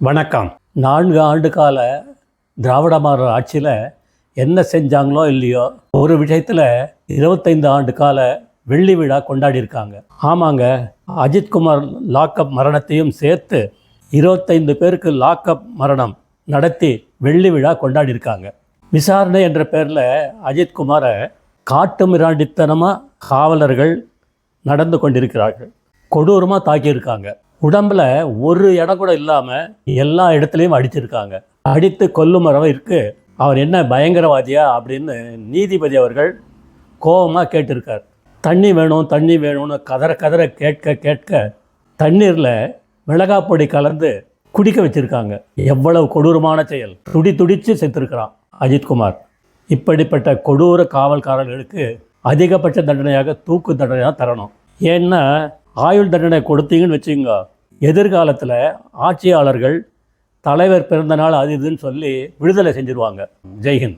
வணக்கம். 4 ஆண்டு கால திராவிட மாடல் ஆட்சியில் என்ன செஞ்சாங்களோ இல்லையோ, ஒரு விஷயத்தில் 25 ஆண்டு கால வெள்ளி விழா கொண்டாடியிருக்காங்க. ஆமாங்க, அஜித்குமார் லாக்அப் மரணத்தையும் சேர்த்து 25 பேருக்கு லாக்அப் மரணம் நடத்தி வெள்ளி விழா கொண்டாடியிருக்காங்க. விசாரணை என்ற பேரில் அஜித்குமாரை காட்டு மிராண்டித்தனமாக காவலர்கள் நடந்து கொண்டிருக்கிறார்கள். கொடூரமாக தாக்கியிருக்காங்க. உடம்பில் ஒரு இடம் கூட இல்லாமல் எல்லா இடத்துலையும் அடிச்சிருக்காங்க. அடித்து கொல்லும் அளவிற்கு அவர் என்ன பயங்கரவாதியா அப்படின்னு நீதிபதி அவர்கள் கோபமாக கேட்டிருக்கார். தண்ணி வேணும் தண்ணி வேணும்னு கதற கேட்க தண்ணீரில் மிளகாப்பொடி கலந்து குடிக்க வச்சுருக்காங்க. எவ்வளவு கொடூரமான செயல்! துடிச்சு செத்துருக்கிறான் அஜித்குமார். இப்படிப்பட்ட கொடூர காவல்காரர்களுக்கு அதிகபட்ச தண்டனையாக தூக்கு தண்டனையாக தரணும். ஏன்னா ஆயுள் தண்டனை கொடுத்தீங்கன்னு வச்சுங்க, எதிர்காலத்தில் ஆட்சியாளர்கள் தலைவர் பிறந்த நாள் அது இதுன்னு சொல்லி விடுதலை செஞ்சுருவாங்க. ஜெய்ஹிந்த்.